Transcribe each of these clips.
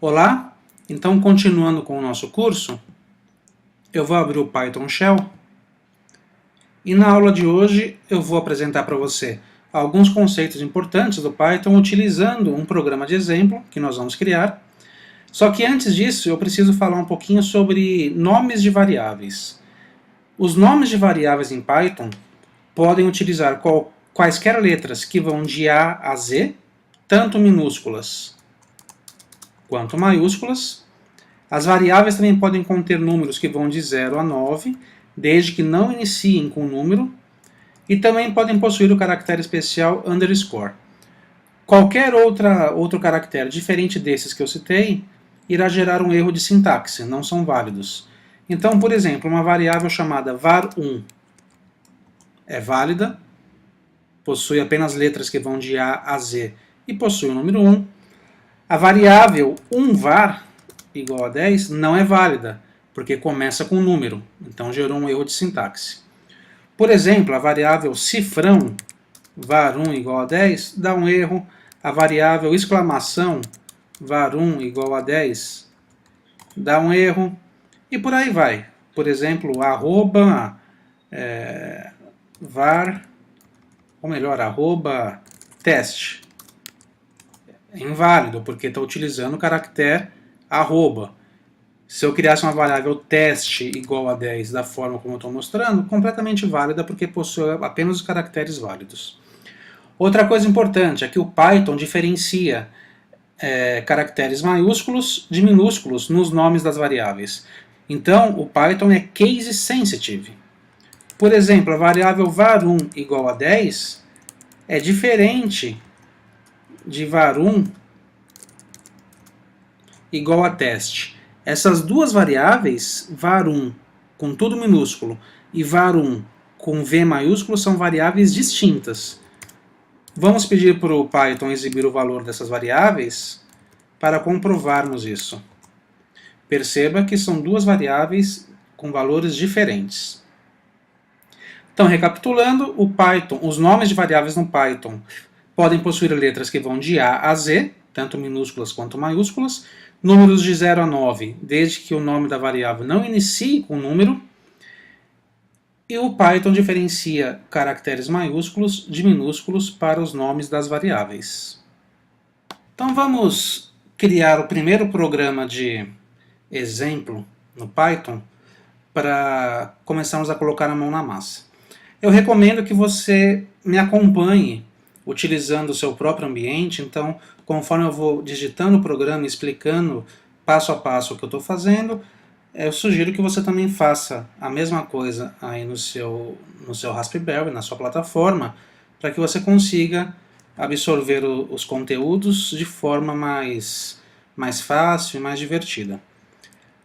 Olá, então continuando com o nosso curso, eu vou abrir o Python Shell e na aula de hoje eu vou apresentar para você alguns conceitos importantes do Python utilizando um programa de exemplo que nós vamos criar. Só que antes disso eu preciso falar um pouquinho sobre nomes de variáveis. Os nomes de variáveis em Python podem utilizar quaisquer letras que vão de A a Z, tanto minúsculas quanto maiúsculas. As variáveis também podem conter números que vão de 0 a 9, desde que não iniciem com número, e também podem possuir o caractere especial underscore. Qualquer outro caractere diferente desses que eu citei irá gerar um erro de sintaxe, não são válidos. Então, por exemplo, uma variável chamada var1 é válida, possui apenas letras que vão de A a Z e possui o número 1. A variável 1var igual a 10 não é válida, porque começa com número, então gerou um erro de sintaxe. Por exemplo, a variável cifrão var1 igual a 10 dá um erro, a variável exclamação var1 igual a 10 dá um erro, e por aí vai. Por exemplo, arroba var, ou melhor, arroba teste. É inválido, porque está utilizando o caractere arroba. Se eu criasse uma variável teste igual a 10 da forma como eu estou mostrando, completamente válida, porque possui apenas os caracteres válidos. Outra coisa importante é que o Python diferencia caracteres maiúsculos de minúsculos nos nomes das variáveis. Então, o Python é case sensitive. Por exemplo, a variável var1 igual a 10 é diferente de var1 igual a teste. Essas duas variáveis, var1 com tudo minúsculo e var1 com V maiúsculo, são variáveis distintas. Vamos pedir para o Python exibir o valor dessas variáveis para comprovarmos isso. Perceba que são duas variáveis com valores diferentes. Então, recapitulando, o Python, os nomes de variáveis no Python podem possuir letras que vão de A a Z, tanto minúsculas quanto maiúsculas, números de 0 a 9, desde que o nome da variável não inicie com número, e o Python diferencia caracteres maiúsculos de minúsculos para os nomes das variáveis. Então vamos criar o primeiro programa de exemplo no Python para começarmos a colocar a mão na massa. Eu recomendo que você me acompanhe utilizando o seu próprio ambiente, então conforme eu vou digitando o programa e explicando passo a passo o que eu estou fazendo, eu sugiro que você também faça a mesma coisa aí no seu Raspberry, na sua plataforma, para que você consiga absorver os conteúdos de forma mais fácil e mais divertida.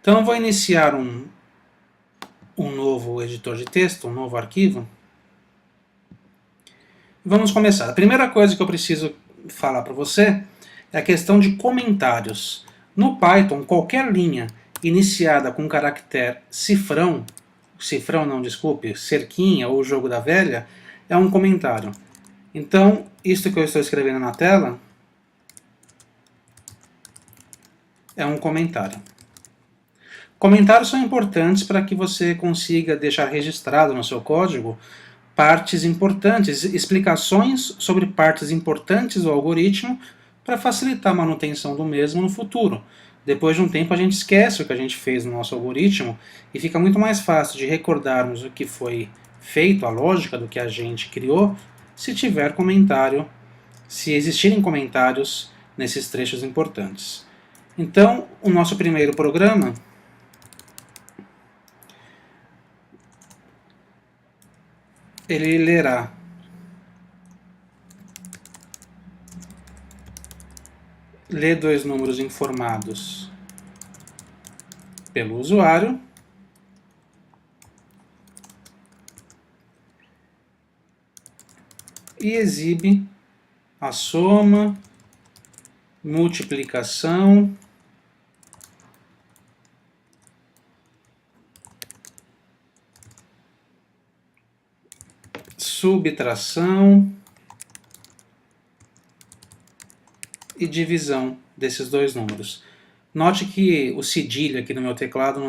Então eu vou iniciar um novo editor de texto, um novo arquivo. Vamos começar. A primeira coisa que eu preciso falar para você é a questão de comentários. No Python, qualquer linha iniciada com o caractere cifrão, cerquinha ou jogo da velha, é um comentário. Então, isto que eu estou escrevendo na tela é um comentário. Comentários são importantes para que você consiga deixar registrado no seu código partes importantes, explicações sobre partes importantes do algoritmo para facilitar a manutenção do mesmo no futuro. Depois de um tempo a gente esquece o que a gente fez no nosso algoritmo e fica muito mais fácil de recordarmos o que foi feito, a lógica do que a gente criou, se tiver comentário, se existirem comentários nesses trechos importantes. Então, o nosso primeiro programa ele lerá dois números informados pelo usuário e exibe a soma, multiplicação subtração e divisão desses dois números. Note que o cedilha aqui no meu teclado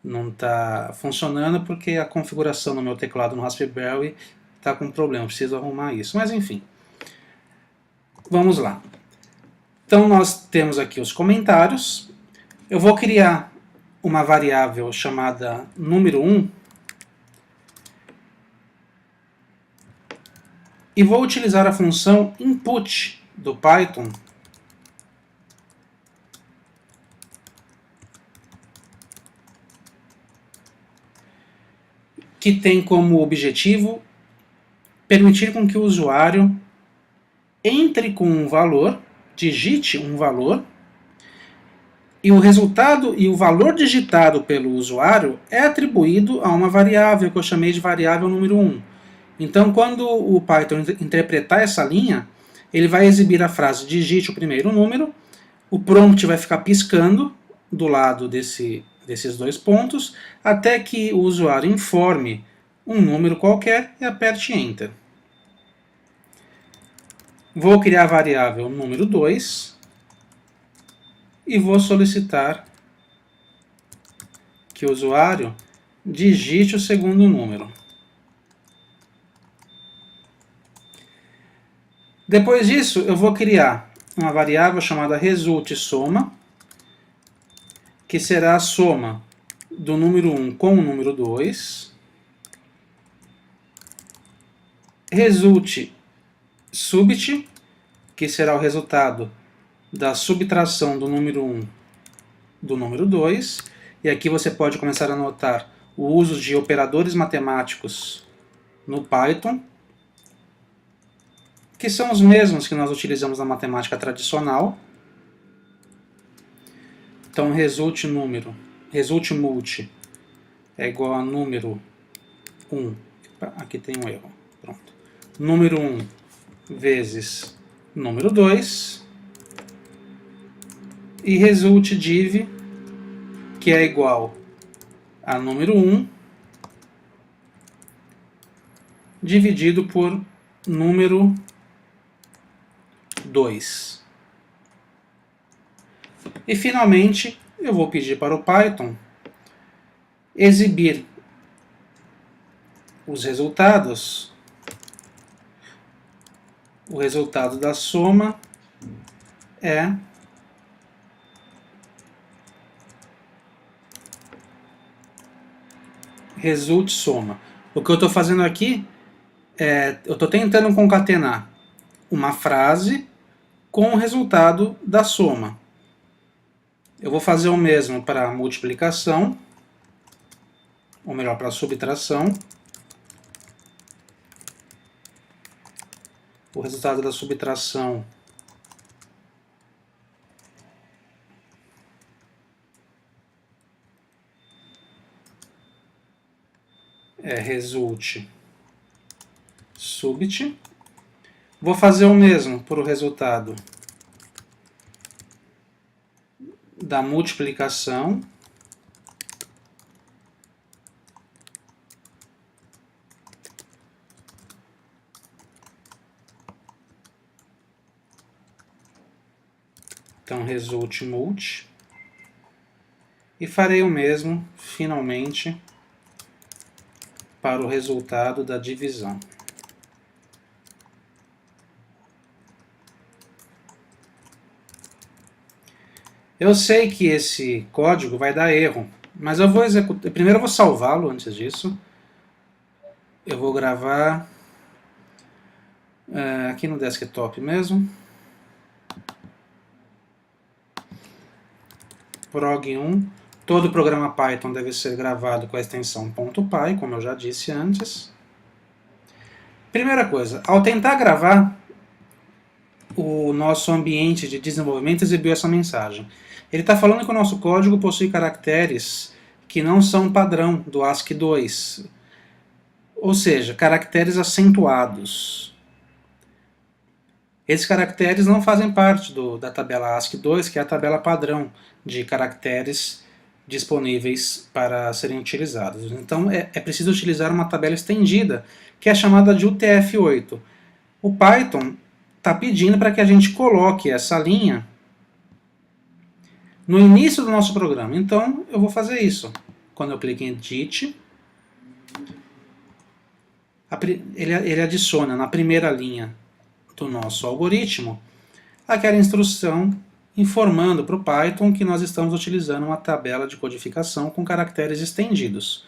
não tá funcionando porque a configuração no meu teclado no Raspberry está com problema, preciso arrumar isso. Mas enfim, vamos lá. Então nós temos aqui os comentários. Eu vou criar uma variável chamada número 1 e vou utilizar a função input do Python que tem como objetivo permitir com que o usuário entre com um valor, digite um valor, e o resultado e o valor digitado pelo usuário é atribuído a uma variável que eu chamei de variável número 1. Então, quando o Python interpretar essa linha, ele vai exibir a frase digite o primeiro número, o prompt vai ficar piscando do lado desses dois pontos, até que o usuário informe um número qualquer e aperte Enter. Vou criar a variável número 2 e vou solicitar que o usuário digite o segundo número. Depois disso, eu vou criar uma variável chamada resultSoma, que será a soma do número 1 com o número 2. ResultSubit, que será o resultado da subtração do número 1 do número 2. E aqui você pode começar a notar o uso de operadores matemáticos no Python, que são os mesmos que nós utilizamos na matemática tradicional. Então, resultMulti é igual a número 1. Aqui tem um erro. Pronto. Número 1 vezes número 2. E resultDiv, que é igual a número 1 dividido por número 2. E finalmente, eu vou pedir para o Python exibir os resultados. O resultado da soma é resultSoma. O que eu estou fazendo aqui é, eu estou tentando concatenar uma frase com o resultado da soma. Eu vou fazer o mesmo para a multiplicação, ou melhor, para a subtração. O resultado da subtração é resultSubit. Vou fazer o mesmo para o resultado da multiplicação. Então, resultMulti. E farei o mesmo, finalmente, para o resultado da divisão. Eu sei que esse código vai dar erro, mas eu vou executar. Primeiro eu vou salvá-lo antes disso. Eu vou gravar aqui no desktop mesmo. prog1. Todo programa Python deve ser gravado com a extensão .py, como eu já disse antes. Primeira coisa, ao tentar gravar, o nosso ambiente de desenvolvimento exibiu essa mensagem. Ele está falando que o nosso código possui caracteres que não são padrão do ASCII 2, ou seja, caracteres acentuados. Esses caracteres não fazem parte da tabela ASCII 2, que é a tabela padrão de caracteres disponíveis para serem utilizados. Então é preciso utilizar uma tabela estendida, que é chamada de UTF-8. O Python está pedindo para que a gente coloque essa linha no início do nosso programa. Então, eu vou fazer isso. Quando eu clico em Edit, ele adiciona na primeira linha do nosso algoritmo aquela instrução informando para o Python que nós estamos utilizando uma tabela de codificação com caracteres estendidos.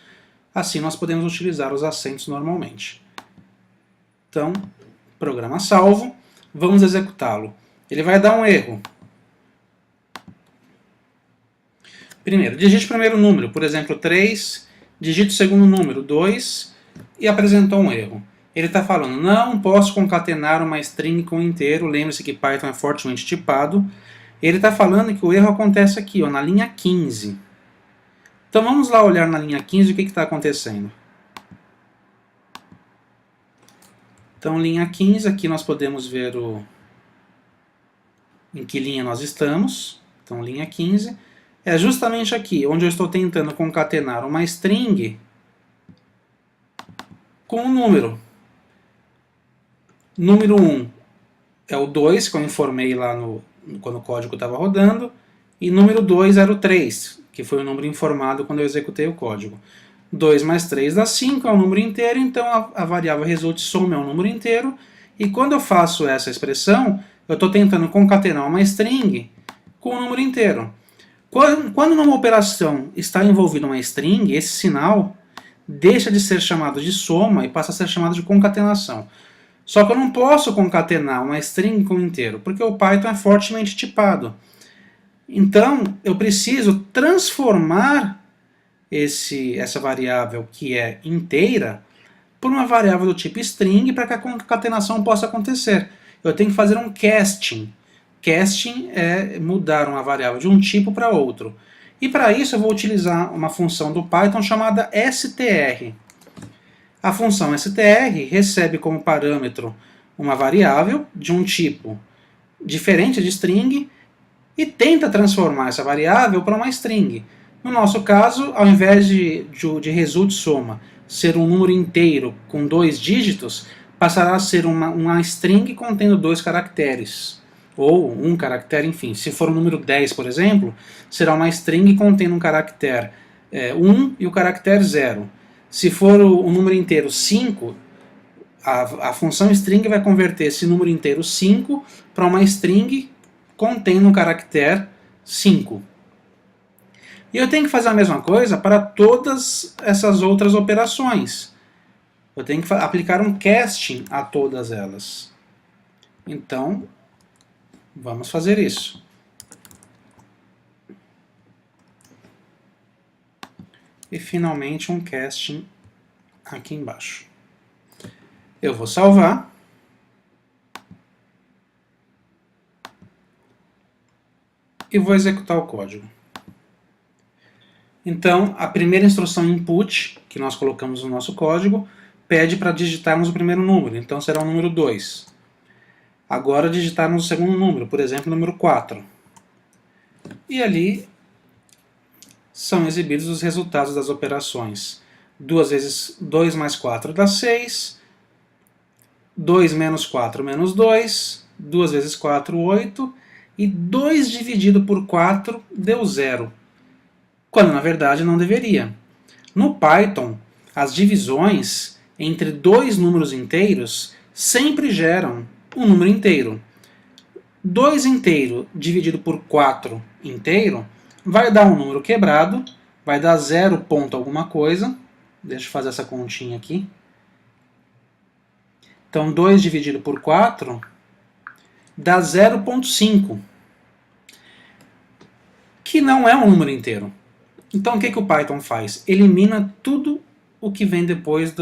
Assim nós podemos utilizar os acentos normalmente. Então, programa salvo, vamos executá-lo. Ele vai dar um erro. Primeiro, digite o primeiro número, por exemplo 3, digite o segundo número, 2, e apresentou um erro. Ele está falando, não posso concatenar uma string com um inteiro, lembre-se que Python é fortemente tipado. Ele está falando que o erro acontece aqui, ó, na linha 15. Então vamos lá olhar na linha 15 o que está acontecendo. Então linha 15, aqui nós podemos ver em que linha nós estamos. Então linha 15 é justamente aqui, onde eu estou tentando concatenar uma string com um número. Número 1 é o 2, que eu informei lá quando o código estava rodando, e número 2 era o 3, que foi o número informado quando eu executei o código. 2 mais 3 dá 5, é um número inteiro, então a variável result_sum é um número inteiro, e quando eu faço essa expressão, eu estou tentando concatenar uma string com um número inteiro. Quando numa operação está envolvida uma string, esse sinal deixa de ser chamado de soma e passa a ser chamado de concatenação. Só que eu não posso concatenar uma string com um inteiro, porque o Python é fortemente tipado. Então, eu preciso transformar essa variável que é inteira por uma variável do tipo string para que a concatenação possa acontecer. Eu tenho que fazer um casting. Casting é mudar uma variável de um tipo para outro. E para isso eu vou utilizar uma função do Python chamada str. A função str recebe como parâmetro uma variável de um tipo diferente de string e tenta transformar essa variável para uma string. No nosso caso, ao invés de result_soma ser um número inteiro com 2 dígitos, passará a ser uma string contendo 2 caracteres. Ou um caractere, enfim. Se for o número 10, por exemplo, será uma string contendo um caractere 1 e o caractere 0. Se for o número inteiro 5, a função string vai converter esse número inteiro 5 para uma string contendo um caractere 5. E eu tenho que fazer a mesma coisa para todas essas outras operações. Eu tenho que aplicar um casting a todas elas. Então, vamos fazer isso. E finalmente um casting aqui embaixo. Eu vou salvar. E vou executar o código. Então, a primeira instrução input, que nós colocamos no nosso código, pede para digitarmos o primeiro número, então será o número 2. Agora digitarmos o segundo número, por exemplo, o número 4. E ali são exibidos os resultados das operações. 2 mais 4 dá 6, 2 menos 4 menos 2, 2 vezes 4, 8, e 2 dividido por 4 deu 0. Quando na verdade não deveria. No Python, as divisões entre dois números inteiros sempre geram um número inteiro. 2 inteiro dividido por 4 inteiro vai dar um número quebrado, vai dar 0 ponto alguma coisa. Deixa eu fazer essa continha aqui. Então 2 dividido por 4 dá 0,5, que não é um número inteiro. Então o que o Python faz? Elimina tudo o que vem depois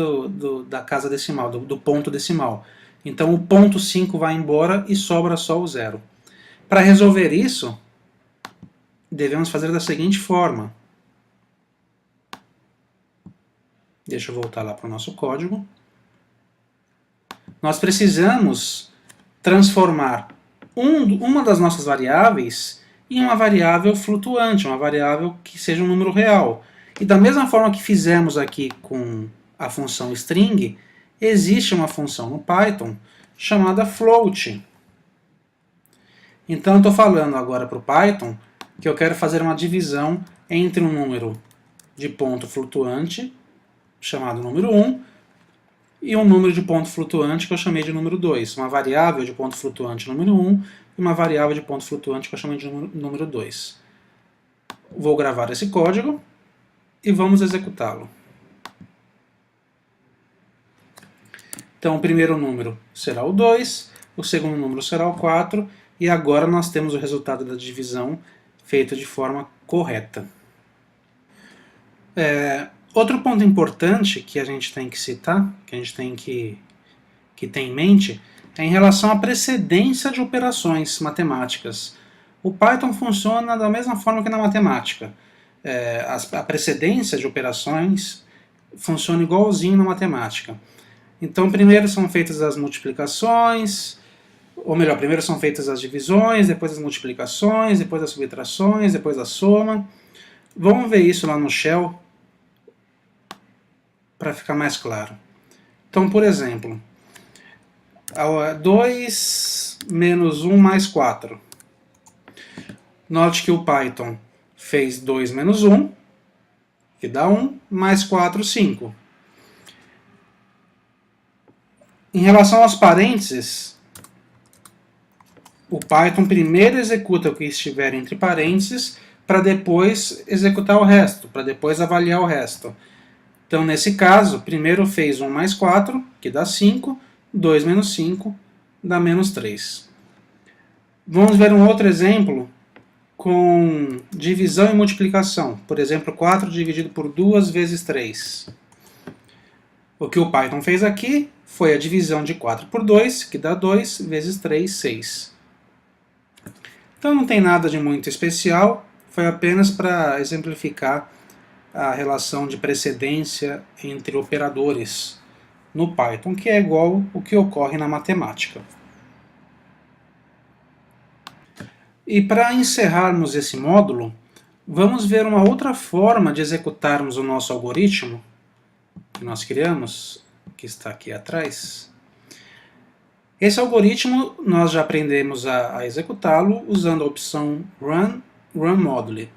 da casa decimal, do ponto decimal. Então o ponto 5 vai embora e sobra só o 0. Para resolver isso, devemos fazer da seguinte forma. Deixa eu voltar lá para o nosso código. Nós precisamos transformar uma das nossas variáveis em uma variável flutuante, uma variável que seja um número real. E da mesma forma que fizemos aqui com a função string, existe uma função no Python chamada float. Então eu estou falando agora para o Python que eu quero fazer uma divisão entre um número de ponto flutuante, chamado número 1, e um número de ponto flutuante que eu chamei de número 2. Uma variável de ponto flutuante número 1 e uma variável de ponto flutuante que eu chamei de número 2. Vou gravar esse código e vamos executá-lo. Então o primeiro número será o 2, o segundo número será o 4, e agora nós temos o resultado da divisão feito de forma correta. Outro ponto importante que a gente tem que citar, que a gente tem que ter em mente, é em relação à precedência de operações matemáticas. O Python funciona da mesma forma que na matemática. A precedência de operações funciona igualzinho na matemática. Então, primeiro são feitas as multiplicações, ou melhor, primeiro são feitas as divisões, depois as multiplicações, depois as subtrações, depois a soma. Vamos ver isso lá no shell para ficar mais claro. Então, por exemplo, 2 menos 1 mais 4. Note que o Python fez 2 menos 1, que dá 1, mais 4, 5. Em relação aos parênteses, o Python primeiro executa o que estiver entre parênteses para depois executar o resto, para depois avaliar o resto. Então, nesse caso, primeiro fez 1 mais 4, que dá 5, 2 menos 5 dá menos 3. Vamos ver um outro exemplo com divisão e multiplicação. Por exemplo, 4 dividido por 2 vezes 3. O que o Python fez aqui foi a divisão de 4 por 2, que dá 2, vezes 3, 6. Então não tem nada de muito especial, foi apenas para exemplificar a relação de precedência entre operadores no Python, que é igual o que ocorre na matemática. E para encerrarmos esse módulo, vamos ver uma outra forma de executarmos o nosso algoritmo que nós criamos, que está aqui atrás. Esse algoritmo nós já aprendemos a executá-lo usando a opção Run Module.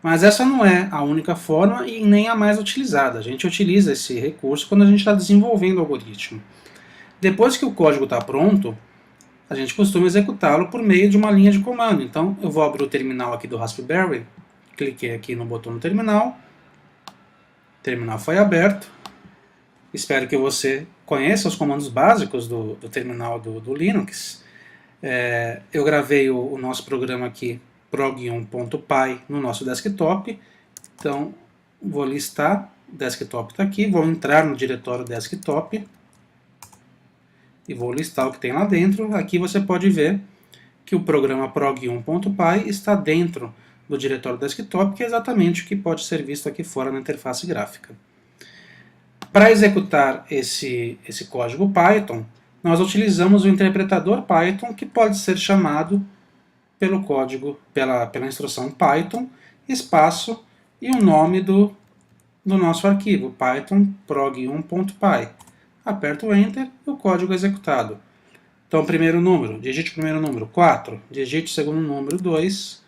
Mas essa não é a única forma e nem a mais utilizada. A gente utiliza esse recurso quando a gente está desenvolvendo o algoritmo. Depois que o código está pronto, a gente costuma executá-lo por meio de uma linha de comando. Então eu vou abrir o terminal aqui do Raspberry, cliquei aqui no botão do terminal, o terminal foi aberto. Espero que você conheça os comandos básicos do terminal do Linux. Eu gravei o nosso programa aqui, prog1.py, no nosso desktop. Então, vou listar, o desktop está aqui, vou entrar no diretório desktop e vou listar o que tem lá dentro. Aqui você pode ver que o programa prog1.py está dentro do diretório desktop, que é exatamente o que pode ser visto aqui fora na interface gráfica. Para executar esse código Python, nós utilizamos o interpretador Python, que pode ser chamado pelo código, pela instrução Python, espaço e o nome do nosso arquivo, Python prog1.py. Aperto o Enter e o código é executado. Então, primeiro número, digite o primeiro número, 4, digite o segundo número, 2,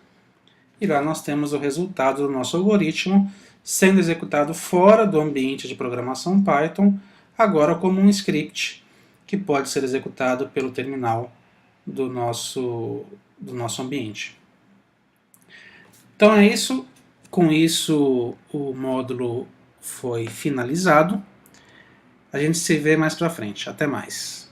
e lá nós temos o resultado do nosso algoritmo sendo executado fora do ambiente de programação Python, agora como um script que pode ser executado pelo terminal do nosso ambiente. Então é isso. Com isso, o módulo foi finalizado. A gente se vê mais pra frente. Até mais.